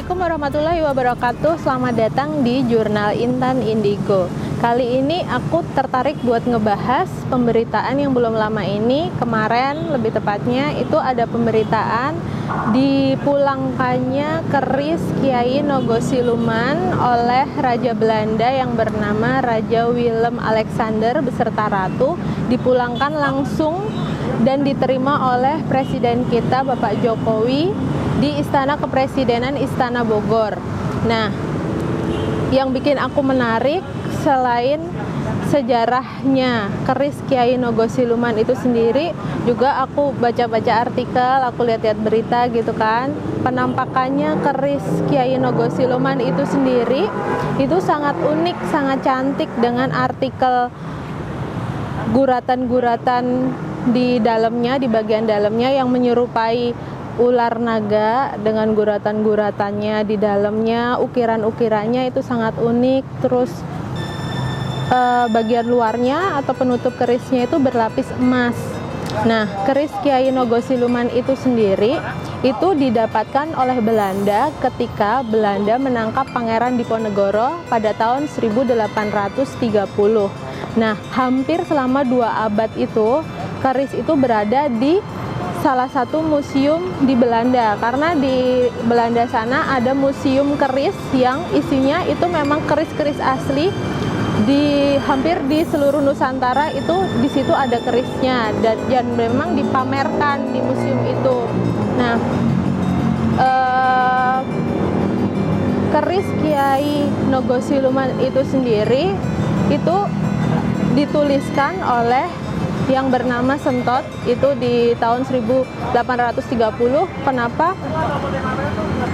Assalamualaikum warahmatullahi wabarakatuh. Selamat datang di Jurnal Intan Indigo. Kali ini aku tertarik buat ngebahas pemberitaan yang belum lama ini. Kemarin lebih tepatnya itu ada pemberitaan dipulangkannya keris Kiai Nogosiluman oleh Raja Belanda yang bernama Raja Willem Alexander beserta ratu, dipulangkan langsung dan diterima oleh Presiden kita Bapak Jokowi di Istana Kepresidenan Istana Bogor. Nah, yang bikin aku menarik selain sejarahnya keris Kiai Nogosiluman itu sendiri, juga aku baca-baca artikel, aku lihat-lihat berita gitu kan. Penampakannya keris Kiai Nogosiluman itu sendiri itu sangat unik, sangat cantik dengan artikel guratan-guratan di dalamnya, di bagian dalamnya yang menyerupai ular naga dengan guratan-guratannya di dalamnya, ukiran-ukirannya itu sangat unik. Terus bagian luarnya atau penutup kerisnya itu berlapis emas. Nah, keris Kiai Nogosiluman itu sendiri itu didapatkan oleh Belanda ketika Belanda menangkap Pangeran Diponegoro pada tahun 1830. Nah, hampir selama 2 abad itu keris itu berada di salah satu museum di Belanda, karena di Belanda sana ada museum keris yang isinya itu memang keris-keris asli. Di hampir di seluruh Nusantara itu di situ ada kerisnya dan memang dipamerkan di museum itu. Nah, keris Kiai Nogosiluman itu sendiri itu dituliskan oleh yang bernama Sentot itu di tahun 1830. Kenapa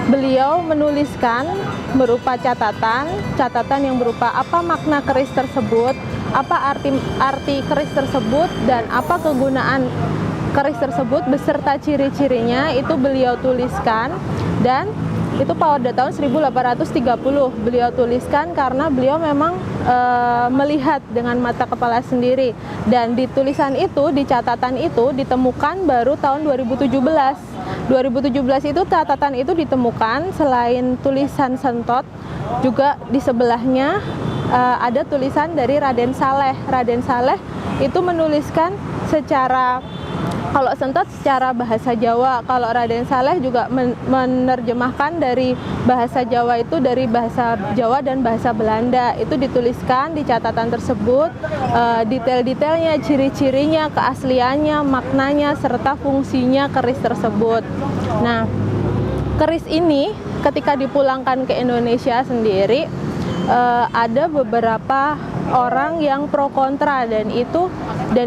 beliau menuliskan berupa catatan yang berupa apa makna keris tersebut, apa arti keris tersebut, dan apa kegunaan keris tersebut beserta ciri-cirinya itu beliau tuliskan. Dan itu pada tahun 1830 beliau tuliskan karena beliau memang melihat dengan mata kepala sendiri, dan di tulisan itu, di catatan itu ditemukan baru tahun 2017 itu catatan itu ditemukan. Selain tulisan Sentot, juga di sebelahnya ada tulisan dari Raden Saleh. Raden Saleh itu menuliskan secara, kalau Sentot secara bahasa Jawa, kalau Raden Saleh juga menerjemahkan dari bahasa Jawa itu dari bahasa Jawa dan bahasa Belanda. Itu dituliskan di catatan tersebut detail-detailnya, ciri-cirinya, keasliannya, maknanya, serta fungsinya keris tersebut. Nah, keris ini ketika dipulangkan ke Indonesia sendiri ada beberapa orang yang pro kontra, dan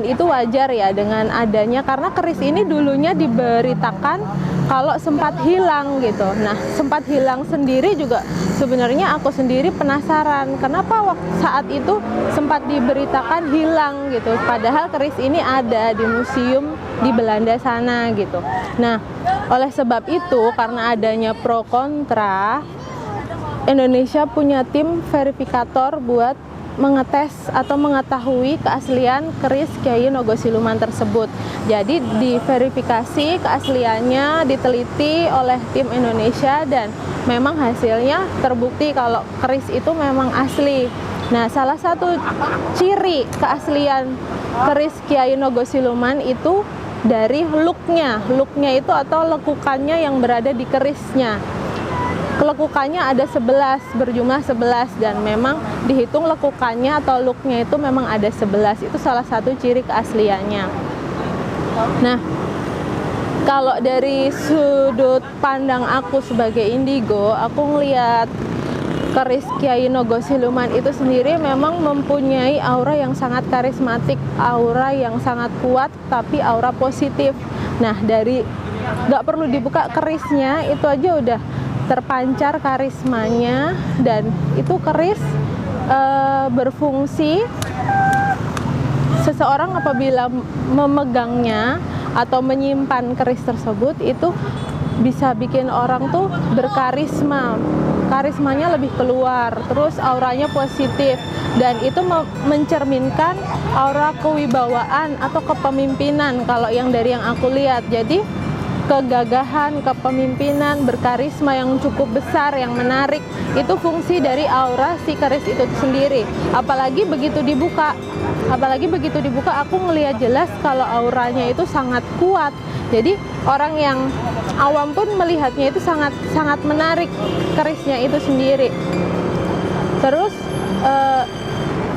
itu wajar ya dengan adanya, karena keris ini dulunya diberitakan kalau sempat hilang gitu. Nah, sempat hilang sendiri juga sebenarnya aku sendiri penasaran kenapa saat itu sempat diberitakan hilang gitu, padahal keris ini ada di museum di Belanda sana gitu. Nah, oleh sebab itu, karena adanya pro kontra, Indonesia punya tim verifikator buat mengetes atau mengetahui keaslian keris Kiai Nogosiluman tersebut. Jadi diverifikasi keasliannya, diteliti oleh tim Indonesia, dan memang hasilnya terbukti kalau keris itu memang asli. Nah, salah satu ciri keaslian keris Kiai Nogosiluman itu dari looknya itu atau lekukannya yang berada di kerisnya. Lekukannya ada 11, berjumlah 11, dan memang dihitung lekukannya atau looknya itu memang ada 11. Itu salah satu ciri keasliannya. Nah, kalau dari sudut pandang aku sebagai indigo, aku ngelihat keris Kiai Nogosiluman itu sendiri memang mempunyai aura yang sangat karismatik, aura yang sangat kuat, tapi aura positif. Nah, dari nggak perlu dibuka kerisnya itu aja udah terpancar karismanya, dan itu keris berfungsi seseorang apabila memegangnya atau menyimpan keris tersebut itu bisa bikin orang tuh berkarisma, karismanya lebih keluar, terus auranya positif, dan itu mencerminkan aura kewibawaan atau kepemimpinan kalau yang dari yang aku lihat. Jadi kegagahan, kepemimpinan, berkarisma yang cukup besar, yang menarik. Itu fungsi dari aura si keris itu sendiri. Apalagi begitu dibuka, aku ngelihat jelas kalau auranya itu sangat kuat. Jadi orang yang awam pun melihatnya itu sangat menarik kerisnya itu sendiri. Terus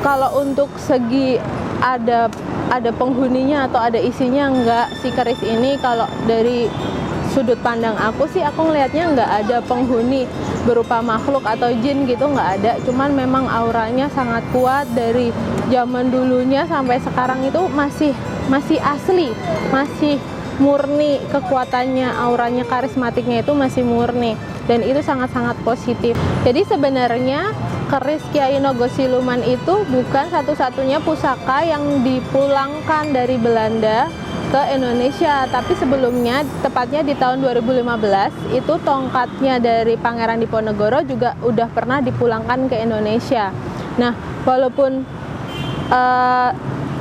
kalau untuk segi ada penghuninya atau ada isinya, enggak, si keris ini kalau dari sudut pandang aku sih, aku ngelihatnya enggak ada penghuni berupa makhluk atau jin gitu, enggak ada. Cuman memang auranya sangat kuat dari zaman dulunya sampai sekarang itu masih asli, masih murni kekuatannya, auranya, karismatiknya itu masih murni, dan itu sangat-sangat positif. Jadi sebenarnya keris Kyai Nogosiluman itu bukan satu-satunya pusaka yang dipulangkan dari Belanda ke Indonesia, tapi sebelumnya, tepatnya di tahun 2015, itu tongkatnya dari Pangeran Diponegoro juga udah pernah dipulangkan ke Indonesia. Nah, walaupun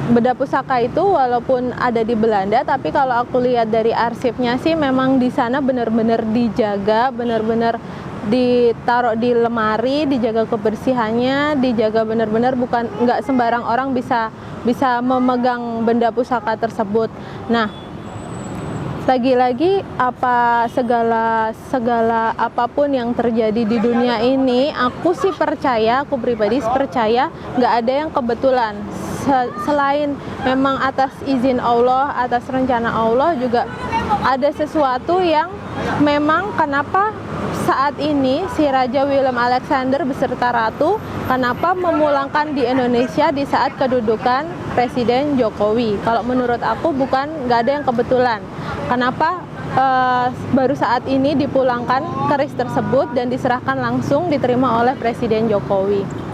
benda pusaka itu walaupun ada di Belanda, tapi kalau aku lihat dari arsipnya sih memang di sana benar-benar dijaga, benar-benar ditaruh di lemari, dijaga kebersihannya, dijaga benar-benar, bukan nggak sembarang orang bisa memegang benda pusaka tersebut. Nah, lagi-lagi segala apapun yang terjadi di dunia ini, aku pribadi percaya nggak ada yang kebetulan. Selain memang atas izin Allah, atas rencana Allah, juga ada sesuatu yang memang kenapa saat ini si Raja Willem Alexander beserta Ratu kenapa memulangkan di Indonesia di saat kedudukan Presiden Jokowi. Kalau menurut aku nggak ada yang kebetulan. Kenapa baru saat ini dipulangkan keris tersebut dan diserahkan langsung, diterima oleh Presiden Jokowi.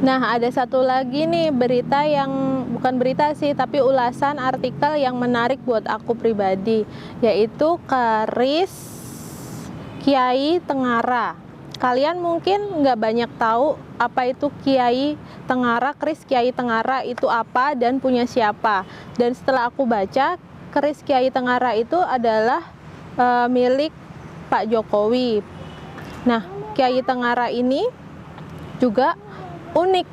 Nah, ada satu lagi nih berita yang bukan berita sih, tapi ulasan artikel yang menarik buat aku pribadi, yaitu keris Kyai Tengara. Kalian mungkin nggak banyak tahu apa itu Kyai Tengara, keris Kyai Tengara itu apa dan punya siapa. Dan setelah aku baca, keris Kyai Tengara itu adalah milik Pak Jokowi. Nah, Kyai Tengara ini juga unik,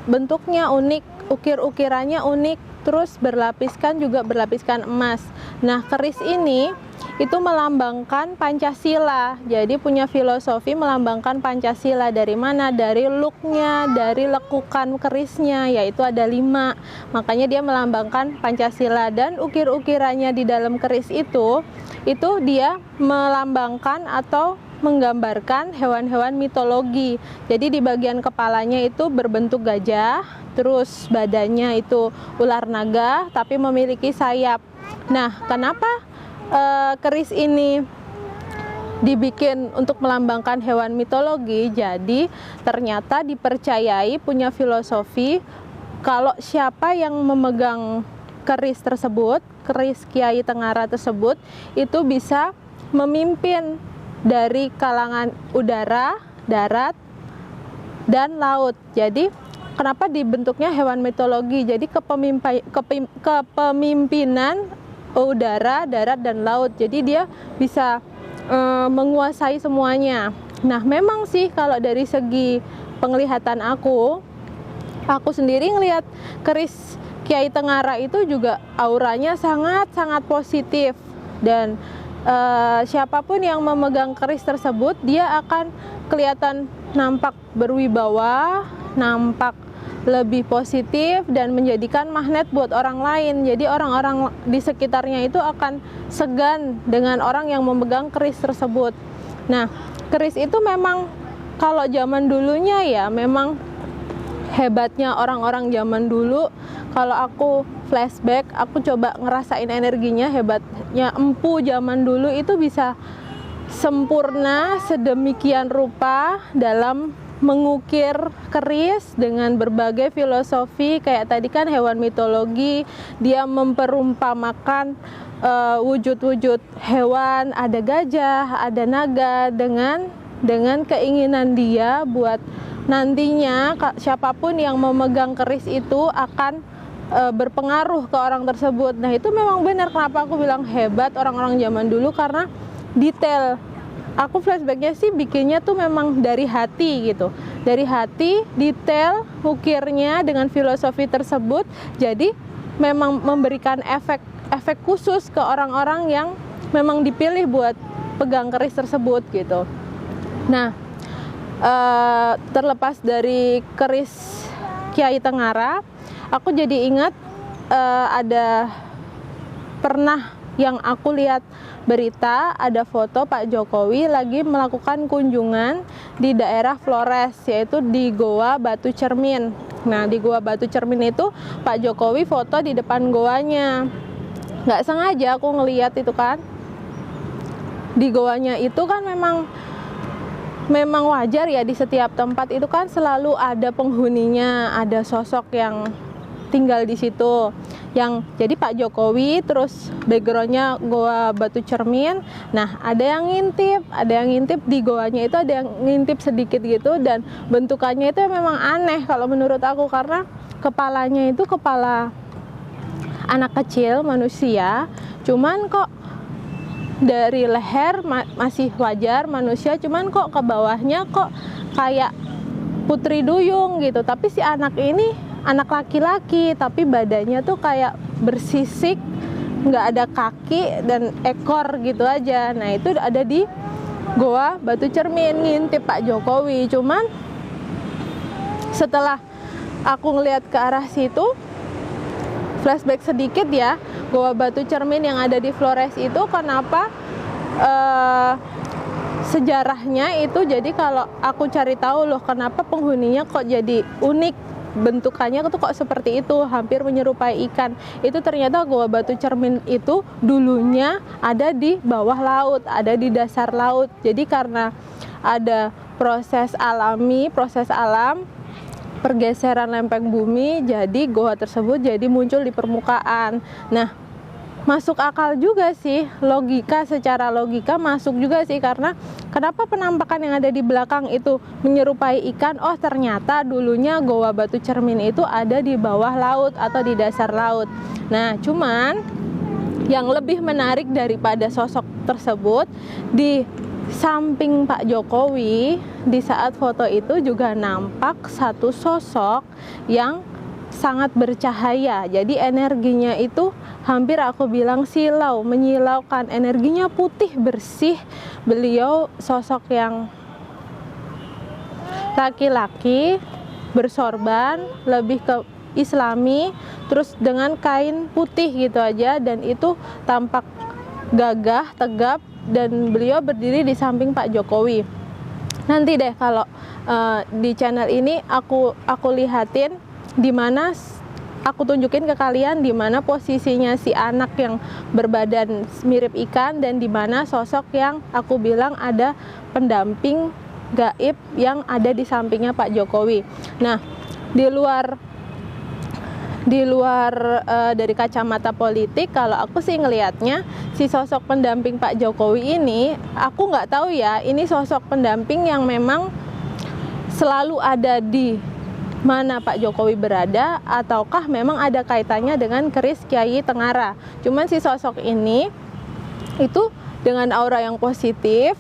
bentuknya unik, ukir-ukirannya unik, terus berlapiskan emas. Nah, keris ini itu melambangkan Pancasila, jadi punya filosofi melambangkan Pancasila. Dari mana? Dari looknya, dari lekukan kerisnya, yaitu ada 5, makanya dia melambangkan Pancasila. Dan ukir-ukirannya di dalam keris itu dia melambangkan atau menggambarkan hewan-hewan mitologi. Jadi di bagian kepalanya itu berbentuk gajah, terus badannya itu ular naga tapi memiliki sayap. Nah, kenapa keris ini dibikin untuk melambangkan hewan mitologi? Jadi ternyata dipercayai punya filosofi kalau siapa yang memegang keris tersebut, keris Kyai Tengara tersebut, itu bisa memimpin dari kalangan udara, darat, dan laut. Jadi kenapa dibentuknya hewan mitologi? Jadi kepemimpinan udara, darat, dan laut. Jadi dia bisa menguasai semuanya. Nah, memang sih kalau dari segi penglihatan aku sendiri ngelihat keris Kyai Tengara itu juga auranya sangat-sangat positif, dan siapapun yang memegang keris tersebut, dia akan kelihatan nampak berwibawa, nampak lebih positif, dan menjadikan magnet buat orang lain. Jadi orang-orang di sekitarnya itu akan segan dengan orang yang memegang keris tersebut. Nah, keris itu memang kalau zaman dulunya ya memang hebatnya orang-orang zaman dulu. Kalau aku flashback, aku coba ngerasain energinya, hebatnya empu zaman dulu itu bisa sempurna sedemikian rupa dalam mengukir keris dengan berbagai filosofi. Kayak tadi kan hewan mitologi, dia memperumpamakan wujud-wujud hewan, ada gajah, ada naga, dengan keinginan dia buat nantinya siapapun yang memegang keris itu akan berpengaruh ke orang tersebut. Nah itu memang benar kenapa aku bilang hebat orang-orang zaman dulu, karena detail. Aku flashbacknya sih bikinnya tuh memang dari hati gitu, dari hati, detail ukirnya dengan filosofi tersebut. Jadi memang memberikan efek khusus ke orang-orang yang memang dipilih buat pegang keris tersebut gitu. Nah, terlepas dari keris Kiai Tengara, aku jadi ingat ada pernah yang aku lihat berita, ada foto Pak Jokowi lagi melakukan kunjungan di daerah Flores, yaitu di Goa Batu Cermin. Nah, di Goa Batu Cermin itu Pak Jokowi foto di depan goanya. Nggak sengaja aku ngeliat itu kan. Di goanya itu kan memang wajar ya, di setiap tempat itu kan selalu ada penghuninya, ada sosok yang tinggal di situ. Yang jadi Pak Jokowi, terus backgroundnya Goa Batu Cermin. Nah, ada yang ngintip di goanya itu, ada yang ngintip sedikit gitu, dan bentukannya itu memang aneh kalau menurut aku, karena kepalanya itu kepala anak kecil manusia, cuman kok dari leher masih wajar manusia, cuman kok ke bawahnya kok kayak putri duyung gitu. Tapi si anak ini anak laki-laki, tapi badannya tuh kayak bersisik, nggak ada kaki dan ekor gitu aja. Nah itu ada di Goa Batu Cermin, ngintip Pak Jokowi. Cuman setelah aku ngeliat ke arah situ, flashback sedikit ya, Goa Batu Cermin yang ada di Flores itu kenapa sejarahnya itu, jadi kalau aku cari tahu loh kenapa penghuninya kok jadi unik, bentukannya tuh kok seperti itu, hampir menyerupai ikan. Itu ternyata Goa Batu Cermin itu dulunya ada di bawah laut, ada di dasar laut. Jadi karena ada proses alam, pergeseran lempeng bumi, jadi goa tersebut jadi muncul di permukaan. Nah, masuk akal juga sih, secara logika masuk juga sih, karena kenapa penampakan yang ada di belakang itu menyerupai ikan? Oh, ternyata dulunya Goa Batu Cermin itu ada di bawah laut atau di dasar laut. Nah, cuman yang lebih menarik daripada sosok tersebut, di samping Pak Jokowi di saat foto itu juga nampak satu sosok yang sangat bercahaya. Jadi energinya itu hampir aku bilang silau, menyilaukan. Energinya putih bersih. Beliau sosok yang laki-laki, bersorban, lebih ke Islami, terus dengan kain putih gitu aja, dan itu tampak gagah, tegap, dan beliau berdiri di samping Pak Jokowi. Nanti deh kalau di channel ini aku lihatin, di mana aku tunjukin ke kalian di mana posisinya si anak yang berbadan mirip ikan, dan di mana sosok yang aku bilang ada pendamping gaib yang ada di sampingnya Pak Jokowi. Nah, di luar dari kacamata politik, kalau aku sih ngelihatnya si sosok pendamping Pak Jokowi ini, aku nggak tahu ya, ini sosok pendamping yang memang selalu ada di mana Pak Jokowi berada, ataukah memang ada kaitannya dengan keris Kiai Tengara. Cuman si sosok ini itu dengan aura yang positif,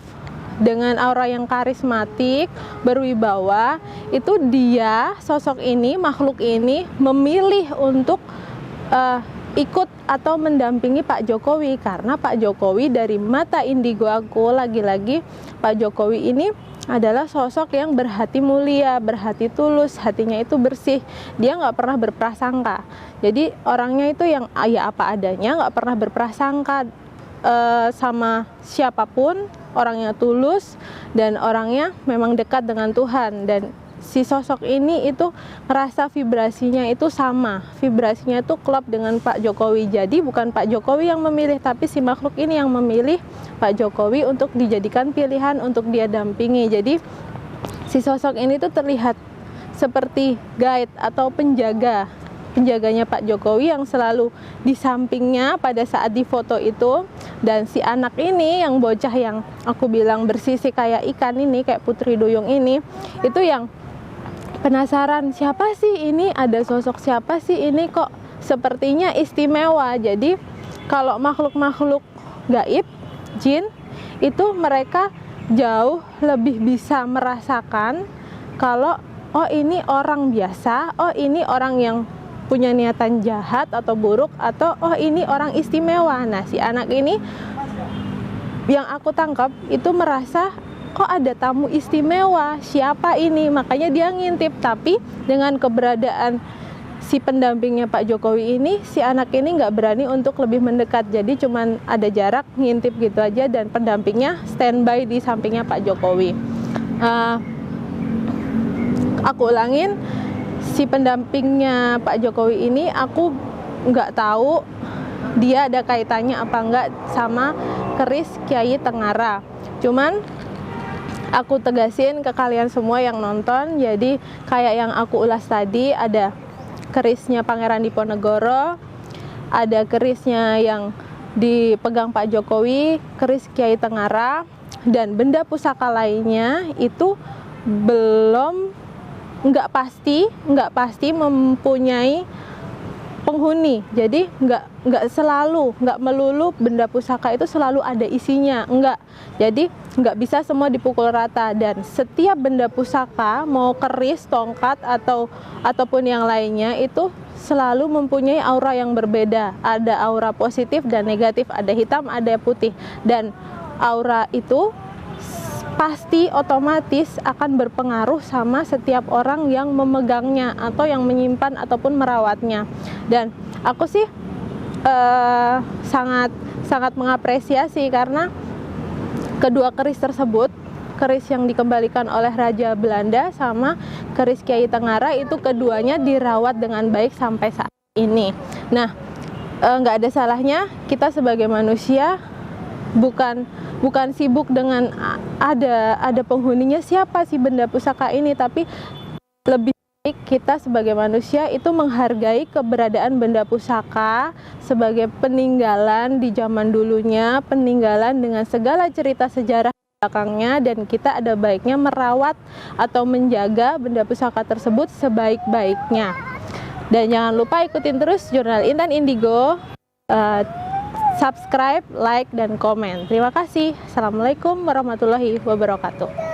dengan aura yang karismatik, berwibawa, itu dia, sosok ini, makhluk ini memilih untuk ikut atau mendampingi Pak Jokowi, karena Pak Jokowi dari mata indigo aku, lagi-lagi Pak Jokowi ini adalah sosok yang berhati mulia, berhati tulus, hatinya itu bersih, dia nggak pernah berprasangka. Jadi orangnya itu yang ya apa adanya, nggak pernah berprasangka sama siapapun, orangnya tulus dan orangnya memang dekat dengan Tuhan. Dan si sosok ini itu ngerasa vibrasinya itu sama, vibrasinya itu klop dengan Pak Jokowi. Jadi bukan Pak Jokowi yang memilih, tapi si makhluk ini yang memilih Pak Jokowi untuk dijadikan pilihan untuk dia dampingi. Jadi si sosok ini tuh terlihat seperti guide atau penjaganya Pak Jokowi yang selalu di sampingnya pada saat di foto itu. Dan si anak ini yang bocah yang aku bilang bersisi kayak ikan ini, kayak Putri Duyung ini, itu yang penasaran siapa sih ini, ada sosok siapa sih ini, kok sepertinya istimewa. Jadi kalau makhluk-makhluk gaib, jin, itu mereka jauh lebih bisa merasakan kalau oh ini orang biasa, oh ini orang yang punya niatan jahat atau buruk, atau oh ini orang istimewa. Nah, si anak ini yang aku tangkap itu merasa kok ada tamu istimewa, siapa ini? Makanya dia ngintip. Tapi dengan keberadaan si pendampingnya Pak Jokowi ini, si anak ini nggak berani untuk lebih mendekat. Jadi cuman ada jarak, ngintip gitu aja, dan pendampingnya standby di sampingnya Pak Jokowi. Aku ulangin, si pendampingnya Pak Jokowi ini aku nggak tahu dia ada kaitannya apa enggak sama keris Kyai Tengara. Cuman aku tegasin ke kalian semua yang nonton, jadi kayak yang aku ulas tadi, ada kerisnya Pangeran Diponegoro, ada kerisnya yang dipegang Pak Jokowi, keris Kyai Tengara, dan benda pusaka lainnya itu belum nggak pasti mempunyai penghuni. Jadi nggak melulu benda pusaka itu selalu ada isinya, enggak. Jadi nggak bisa semua dipukul rata, dan setiap benda pusaka mau keris, tongkat ataupun yang lainnya itu selalu mempunyai aura yang berbeda. Ada aura positif dan negatif, ada hitam, ada putih, dan aura itu pasti otomatis akan berpengaruh sama setiap orang yang memegangnya atau yang menyimpan ataupun merawatnya. Dan aku sih sangat mengapresiasi karena kedua keris tersebut, keris yang dikembalikan oleh Raja Belanda sama keris Kyai Tengara, itu keduanya dirawat dengan baik sampai saat ini. Nah, nggak ada salahnya kita sebagai manusia bukan sibuk dengan ada penghuninya siapa sih benda pusaka ini, tapi lebih baik kita sebagai manusia itu menghargai keberadaan benda pusaka sebagai peninggalan di zaman dulunya, peninggalan dengan segala cerita sejarah belakangnya, dan kita ada baiknya merawat atau menjaga benda pusaka tersebut sebaik-baiknya. Dan jangan lupa ikutin terus Jurnal Intan Indigo, subscribe, like, dan komen. Terima kasih. Assalamualaikum warahmatullahi wabarakatuh.